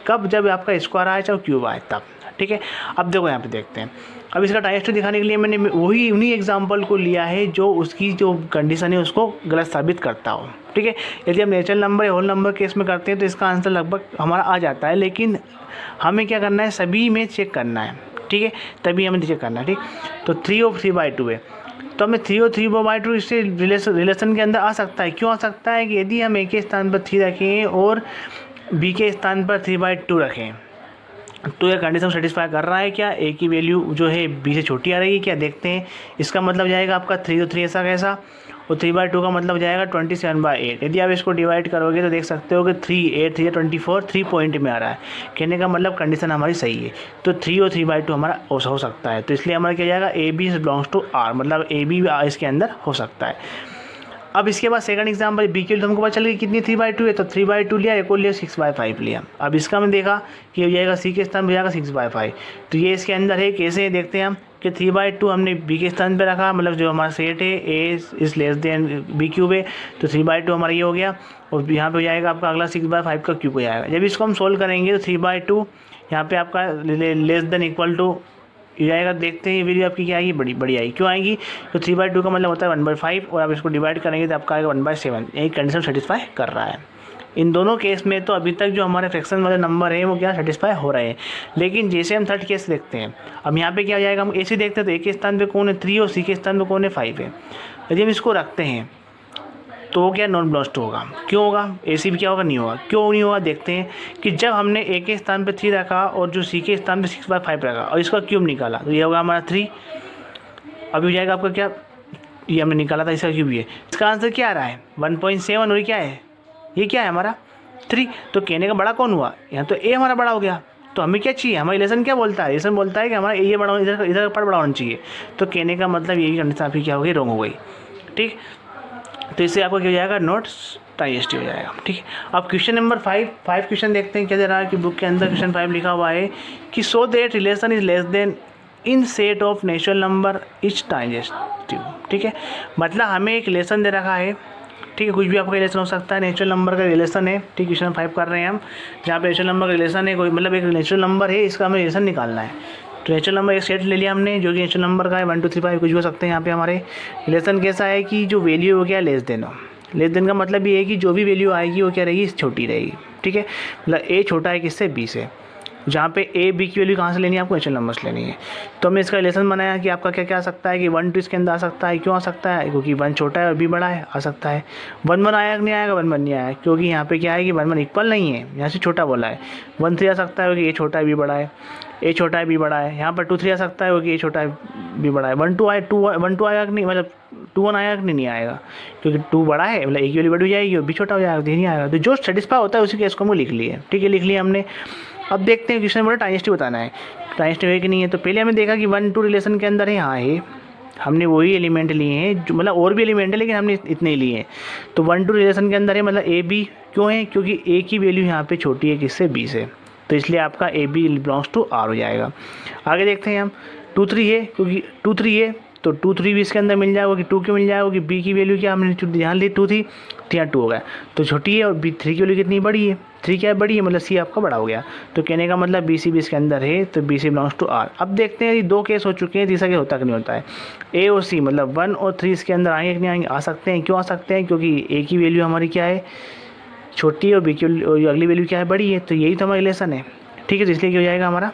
Speaker 1: कब जब आपका स्क्वायर आए चाहे क्यूब आए तब, ठीक है। अब देखो यहाँ पे देखते हैं, अब इसका डाइजेस्टिव दिखाने के लिए मैंने वही उन्हीं एग्जाम्पल को लिया है जो उसकी जो कंडीशन है उसको गलत साबित करता हो, ठीक है। यदि हम नेचुरल नंबर या होल नंबर केस में करते हैं तो इसका आंसर लगभग हमारा आ जाता है, लेकिन हमें क्या करना है, सभी में चेक करना है, ठीक है, तभी हमें चेक करना है, ठीक। तो 3 और 3/2 है, तो हमें 3 और 3/2 इससे रिलेशन के अंदर आ सकता है। क्यों आ सकता है कि यदि हम ए के स्थान पर 3 रखें और बी के स्थान पर 3/2 रखें तो यह कंडीशन सेटिस्फाई कर रहा है क्या, ए की वैल्यू जो है बी से छोटी आ रही है क्या, देखते हैं। इसका मतलब जाएगा आपका 3 और 3 ऐसा कैसा, और 3/2 का मतलब जाएगा 27/8। यदि आप इसको डिवाइड करोगे तो देख सकते हो कि 3 8 3 24 3 पॉइंट में आ रहा है, कहने का मतलब कंडीशन हमारी सही है। तो 3 और 3/2 हमारा हो सकता है, तो इसलिए हमारा क्या जाएगा, A B belongs to R, मतलब ए बी इसके अंदर हो सकता है। अब इसके बाद सेकंड एग्जाम्पल बी के लिए हमको पता चल गया कितनी 3/2 है, तो 3/2 लिया, एक और लिया 6/5 लिया। अब इसका हमने देखा कि हो जाएगा सी के स्थान पर जाएगा 6/5, तो ये इसके अंदर है, कैसे देखते हैं हम कि 3/2 हमने बी के स्थान पे रखा, मतलब जो हमारा सेट है a is less than b cube है, तो 3/2 हमारा ये हो गया, और यहाँ पे हो जाएगा आपका अगला 6/5 का क्यूब हो जाएगा। जब इसको हम सोल्व करेंगे तो 3/2 यहाँ पे आपका लेस देन इक्वल टू जाएगा, देखते हैं वैल्यू आपकी क्या आएगी, बड़ी आएगी। क्यों आएगी, तो 3/2 का मतलब होता है 1/5 और आप इसको डिवाइड करेंगे तो आपका आएगा 1/7। यही कंडीशन सेटिस्फाई कर रहा है। इन दोनों केस में तो अभी तक जो हमारे फ्रैक्शन वाले नंबर हैं वो क्या सेटिस्फाई हो रहे हैं, लेकिन जैसे हम थर्ड केस देखते हैं, अब यहाँ पे क्या हो जाएगा, हम ए सी देखते हैं तो ए के स्थान पे कौन है 3 और सी के स्थान पे कौन है 5 है। यदि हम इसको रखते हैं तो वो क्या नॉन बिलोंग्स टू होगा। क्यों होगा, ए सी भी क्या होगा, नहीं होगा। क्यों नहीं होगा, देखते हैं कि जब हमने ए के स्थान पे 3 रखा और जो सी के स्थान पे 6/5 रखा और इसका क्यूब निकाला तो ये होगा हमारा 3। अभी हो जाएगा आपका क्या, ये हमने निकाला था इसका क्यूब, ये इसका आंसर क्या आ रहा है 1.7 और ये क्या है, ये क्या है हमारा 3। तो कहने का बड़ा कौन हुआ, यहाँ तो ए हमारा बड़ा हो गया। तो हमें क्या चाहिए, हमारा रिलेशन क्या बोलता है, रिलेशन बोलता है कि हमारा ये बड़ा इधर का पार्ट बड़ा होना चाहिए। तो कहने का मतलब यही कंडीशन आपकी क्या हो गई, रॉन्ग हो गई, ठीक। तो इससे आपको क्या हो जाएगा, नॉट डाइजेस्टिव हो जाएगा, ठीक है। अब क्वेश्चन नंबर 5 क्वेश्चन देखते हैं क्या दे रहा है कि बुक के अंदर क्वेश्चन 5 लिखा हुआ है कि सो that relation is less then in set of natural number is digestive, ठीक है। मतलब हमें एक रिलेशन दे रखा है, ठीक है, कुछ भी आपका रिलेशन हो सकता है, नेचुरल नंबर का रिलेशन है, ठीक। क्वेश्चन 5 कर रहे हैं हम, जहाँ पे नेचुरल नंबर का रिलेशन है, कोई मतलब एक नेचुरल नंबर है, इसका हमें रिलेशन निकालना है। तो नेचुरल नंबर एक सेट ले लिया हमने जो कि नेचुरल नंबर का है 1 2 3 5 कुछ भी हो सकते हैं। यहाँ पे हमारे रिलेशन कैसा है कि जो वैल्यू हो गया लेस देन हो, लेस देन का मतलब ये है कि जो भी वैल्यू आएगी वो क्या रहेगी, छोटी रहेगी, ठीक है। मतलब ए छोटा है किससे, बी से, जहाँ पे ए बी की वैल्यू कहाँ से लेनी है, आपको नेचुरल नंबर से लेनी है। तो हमने इसका रिलेशन बनाया कि आपका क्या क्या आ सकता है कि 1 2 इसके अंदर आ सकता है। क्यों आ सकता है, क्योंकि 1 छोटा है और बी बड़ा है, आ सकता है। 1 1 आया कि नहीं आएगा, 1 1 नहीं आया, क्योंकि यहाँ पे क्या है कि 1 1 इक्वल नहीं है, यहाँ से छोटा बोला है। 1 3 आ सकता है क्योंकि ए छोटा है बी बड़ा है, ए छोटा है बी बड़ा है। यहाँ पर 2 3 आ सकता है क्योंकि ए छोटा है बी बड़ा है। 1 2 आया 1 2 आया कि नहीं, मतलब 2 1 आया कि नहीं आएगा, क्योंकि 2 बड़ा है, मतलब ए की वैल्यू बड़ी हो जाएगी और बी छोटा हो जाएगा, नहीं आएगा। तो जो सेटिस्फाई होता है उसी केस को हम लिख लिए, ठीक है, लिख लिया हमने। अब देखते हैं क्वेश्चन बोला डाइजेस्टिव बताना है, डाइजेस्टिव है कि नहीं है। तो पहले हमने देखा कि 1 2 रिलेशन के अंदर है, हाँ है, हमने वही एलिमेंट लिए हैं जो मतलब और भी एलिमेंट है लेकिन हमने इतने ही लिए हैं। तो 1 2 रिलेशन के अंदर है, मतलब ए बी क्यों है, क्योंकि ए की वैल्यू यहाँ पे छोटी है किससे, बी से, तो इसलिए आपका A B belongs to R हो जाएगा। आगे देखते हैं हम 2 3 है, क्योंकि 2 3 है तो 2 3 भी इसके अंदर मिल जाएगा कि 2 क्यों मिल जाएगा, कि बी की वैल्यू क्या हमने ध्यान ली 2 थी, तो यहाँ 2 हो गया, तो छोटी है, और बी 3 की वैल्यू कितनी बड़ी है, 3 क्या है, बड़ी है, मतलब सी आपका बड़ा हो गया। तो कहने का मतलब बी सी भी इसके अंदर है, तो B C belongs to R. अब देखते हैं, ये 2 केस हो चुके हैं, तीसरा केस होता कि नहीं होता है। ए और सी मतलब 1 और 3 इसके अंदर आएंगे कि नहीं आएंगे, आ सकते हैं। क्यों आ सकते हैं, क्योंकि ए की वैल्यू हमारी क्या है, छोटी और बी की अगली वैल्यू क्या है, बड़ी है, तो यही तो हमारा रिलेशन है, ठीक है। तो इसलिए क्या हो जाएगा हमारा,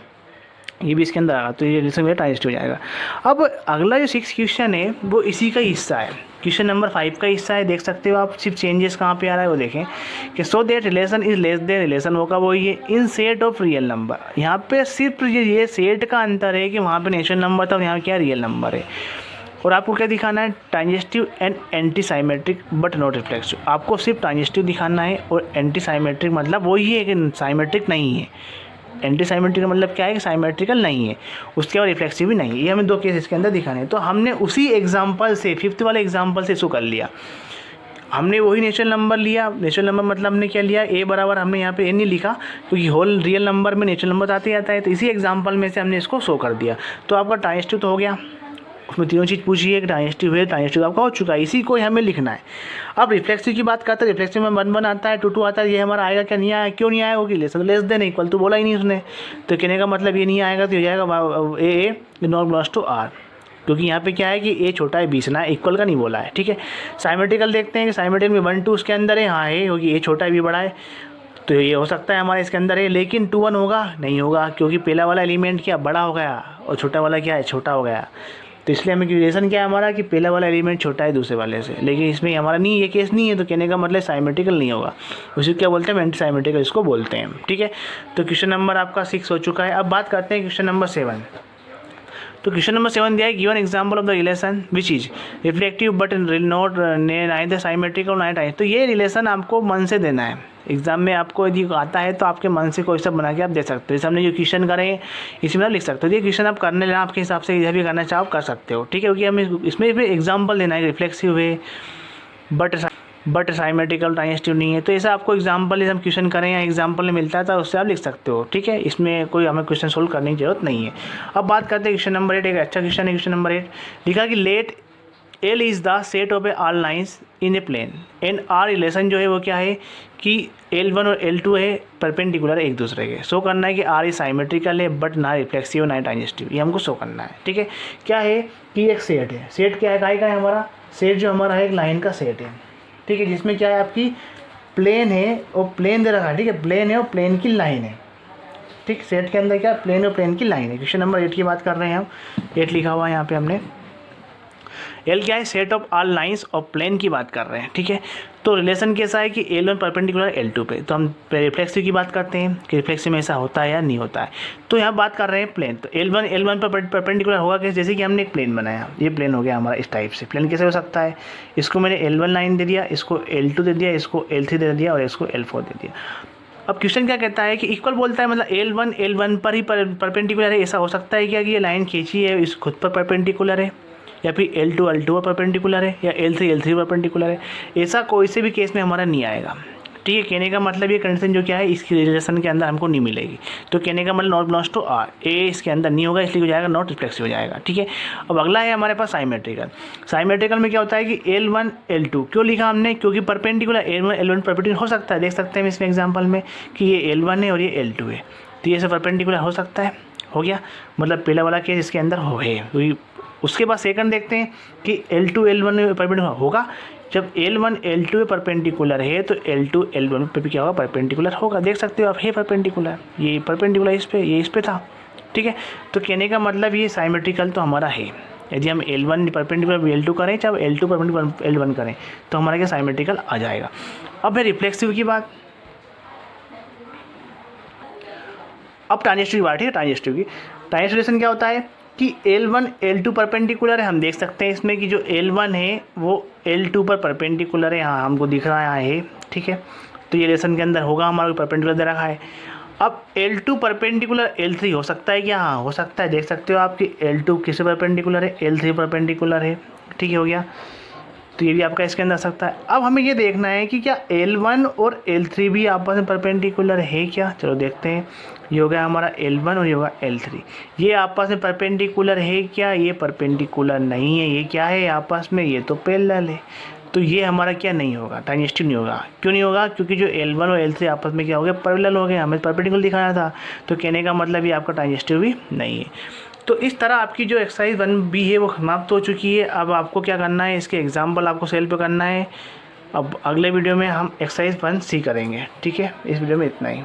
Speaker 1: ये भी इसके अंदर आएगा, तो ये रिलेशन मेरा ट्रांजिस्टिव हो जाएगा। अब अगला जो 6 क्वेश्चन है वो इसी का हिस्सा है, क्वेश्चन नंबर 5 का हिस्सा है। देख सकते हो आप, सिर्फ चेंजेस कहाँ पे आ रहा है वो देखें कि सो that relation is less then relation होगा वो ये इन सेट ऑफ रियल नंबर। यहाँ पे सिर्फ ये सेट का अंतर है कि वहाँ पे नेचुरल नंबर था और यहाँ क्या रियल नंबर है। और आपको क्या दिखाना है, transitive and anti symmetric but not reflexive. आपको सिर्फ ट्रांजिस्टिव दिखाना है और एंटी साइमेट्रिक मतलब वही है कि साइमेट्रिक नहीं है। एंटी साइमेट्रिक का मतलब क्या है कि साइमेट्रिकल नहीं है, उसके बाद रिफ्लेक्सिव भी नहीं है। ये हमें 2 केस इसके अंदर दिखाने हैं। तो हमने उसी एग्जांपल से 5th वाले एग्जांपल से इसको कर लिया। हमने वही नेचुरल नंबर लिया। नेचुरल नंबर मतलब हमने क्या लिया, ए बराबर हमने यहाँ पे ए नहीं लिखा क्योंकि होल रियल नंबर में नेचुरल नंबर आते आता है। तो इसी एग्जाम्पल में से हमने इसको शो कर दिया। तो आपका ट्रांजिस्टिव तो हो गया, उसमें तीनों चीज़ पूछी है कि ट्रांजिस्टिव है, ट्रांजिस्टिव आपका हो चुका है, इसी को हमें लिखना है। अब रिफ्लेक्सिव की बात करते हैं, रिफ्लेक्सिव में 1 1 आता है, 2 2 आता है। ये हमारा आएगा क्या, नहीं आया, क्यों नहीं आया, वो कि लेस देन इक्वल तो बोला ही नहीं उसने, तो कहने का मतलब ये नहीं आएगा। तो हो जाएगा ए नॉट बिलोंग्स टू आर, क्योंकि यहाँ पे क्या है कि ए छोटा है 20 ना, इक्वल का नहीं बोला है, ठीक है। साइमेट्रिकल देखते हैं कि साइमेट्रिकल में 1 2 उसके अंदर है, हाँ है, क्योंकि ए छोटा है बी बड़ा है, तो ये हो सकता है हमारे इसके अंदर है। लेकिन 2 1 होगा, नहीं होगा, क्योंकि पहला वाला एलिमेंट क्या बड़ा हो गया और छोटा वाला क्या है छोटा हो गया। तो इसलिए हमें रिलेशन क्या है हमारा कि पहला वाला एलिमेंट छोटा है दूसरे वाले से, लेकिन इसमें हमारा नहीं, ये केस नहीं है। तो कहने का मतलब साइमेट्रिकल नहीं होगा, उसी क्या बोलते हैं, एंटी साइमेट्रिकल इसको बोलते हैं, ठीक है। तो क्वेश्चन नंबर आपका 6 हो चुका है। अब बात करते हैं क्वेश्चन नंबर 7। तो क्वेश्चन नंबर 7 दिया है, given example of the relation which is reflective but not neither symmetrical night I. तो ये रिलेशन आपको मन से देना है। एग्जाम में आपको यदि आता है तो आपके मन से कोई सब बना के आप दे सकते हो। जैसे हमने जो क्वेश्चन करे इसी में आप लिख सकते हो। ये क्वेश्चन आप करने लेना आपके हिसाब से, यह भी करना चाहो आप कर सकते हो, ठीक है। क्योंकि हमें इसमें एग्जाम्पल देना है, रिफ्लेक्सिव है बट साइमेट्रिकल ट्रांजिस्टिव नहीं है। तो ऐसा आपको एग्जाम्पल हम क्वेश्चन करें या एग्जाम्पल में मिलता है तो उससे आप लिख सकते हो, ठीक है। इसमें कोई हमें क्वेश्चन सोल्व करने की जरूरत नहीं है। अब बात करते हैं क्वेश्चन नंबर 8। एक अच्छा क्वेश्चन है क्वेश्चन नंबर 8। लिखा कि let L is the set of a all lines in a plane and R relation जो है वो क्या है कि L1 और L2 है परपेंडिकुलर एक दूसरे के। शो करना है कि आर इज साइमेट्रिकल है बट ना रिफ्लेक्सिव ना ट्रांजिस्टिव, ये हमको शो करना है, ठीक है। क्या है कि एक सेट है, सेट क्या है, काय का है हमारा सेट, जो हमारा है एक लाइन का सेट है, ठीक है, जिसमें क्या है आपकी प्लेन है और प्लेन दे रखा है, ठीक है, प्लेन है और प्लेन की लाइन है, ठीक। सेट के अंदर क्या प्लेन और प्लेन की लाइन है। क्वेश्चन नंबर 8 की बात कर रहे हैं हम, 8 लिखा हुआ है यहाँ पे हमने। एल क्या है, set of all lines of plane की बात कर रहे हैं, ठीक है। तो रिलेशन कैसा है कि L1 परपेंडिकुलर L2 पे। तो हम रिफ्लेक्सिव की बात करते हैं कि रिफ्लेक्सिव में ऐसा होता है या नहीं होता है। तो यहाँ बात कर रहे हैं प्लेन, तो L1 पर परपेंडिकुलर होगा कैसे, जैसे कि हमने एक प्लेन बनाया, ये प्लेन हो गया हमारा इस टाइप से। प्लेन कैसे हो सकता है, इसको मैंने L1 लाइन दे दिया, इसको L2 दे दिया, इसको L3 दे दिया और इसको L4 दे दिया। अब क्वेश्चन क्या कहता है कि इक्वल बोलता है, मतलब L1 पर ही परपेंडिकुलर है। ऐसा हो सकता है क्या कि ये लाइन खींची है इस खुद पर परपेंडिकुलर है, या फिर L2 पर परपेंडिकुलर है, या L3 पर परपेंडिकुलर है। ऐसा कोई से भी केस में हमारा नहीं आएगा, ठीक है। कहने का मतलब ये कंडीशन जो क्या है इसकी रिलेशन के अंदर हमको नहीं मिलेगी। तो कहने का मतलब नॉट बिलोंग्स टू आर, ए इसके अंदर नहीं होगा, इसलिए हो जाएगा नॉट रिफ्लेक्सिव हो जाएगा, ठीक है। अब अगला है हमारे पास साइमेट्रिकल। साइमेट्रिकल में क्या होता है कि L1 L2 क्यों लिखा हमने, क्योंकि परपेंडिकुलर L1 परपेंडिकुलर हो सकता है, देख सकते हैं इसमें एग्जाम्पल में कि ये L1 है और ये L2 है, तो ये सब परपेंडिकुलर हो सकता है, हो गया, मतलब पहला वाला केस इसके अंदर हो गए। उसके बाद सेकंड देखते हैं कि L2 L1 में परपेंडिकुलर होगा। जब L1 L2 में परपेंडिकुलर है तो L2 L1 पे भी क्या होगा, परपेंडिकुलर होगा। देख सकते हो आप, है परपेंडिकुलर, ये परपेंडिकुलर इस पे, ये इस पे था, ठीक है। तो कहने का मतलब ये साइमेट्रिकल तो हमारा है। यदि हम L1 परपेंडिकुलर L2 करें चाहे L2 परपेंडिकुलर L1 करें तो हमारा क्या साइमेट्रिकल आ जाएगा। अब है रिफ्लेक्सिव की बात, अब ट्रांजिस्टिव की बात है। ट्रांजिस्टिव रिलेशन क्या होता है कि L1 L2 परपेंडिकुलर है। हम देख सकते हैं इसमें कि जो L1 है वो L2 पर परपेंडिकुलर है, यहाँ हमको दिख रहा है, ठीक है। तो ये रिलेशन के अंदर होगा हमारा परपेंडिकुलर दे रखा है। अब L2 परपेंडिकुलर L3 हो सकता है क्या, हाँ हो सकता है। देख सकते हो आप कि L2 किससे परपेंडिकुलर है, L3 परपेंडिकुलर है, ठीक है, हो गया। तो ये भी आपका इसके अंदर आ सकता है। अब हमें ये देखना है कि क्या L1 और L3 भी आपस में परपेंडिकुलर है क्या। चलो देखते हैं, ये हो गया हमारा L1 और ये होगा L3, ये आपस में परपेंडिकुलर है क्या, ये परपेंडिकुलर नहीं है। ये क्या है आपस में, ये तो पैरेलल है। तो ये हमारा क्या नहीं होगा, ट्रांजिस्टिव नहीं होगा। क्यों नहीं होगा, क्योंकि जो L1 और L3 आपस में क्या हो गया, पैरेलल हो गए, हमें परपेंडिकुलर दिखाना था। तो कहने का मतलब ये आपका ट्रांजिस्टिव भी नहीं है। तो इस तरह आपकी जो एक्सरसाइज 1B है वो समाप्त हो चुकी है। अब आपको क्या करना है, इसके एग्जाम्पल आपको सेल पे करना है अब अगले वीडियो में हम एक्सरसाइज 1C करेंगे। ठीक है, इस वीडियो में इतना ही।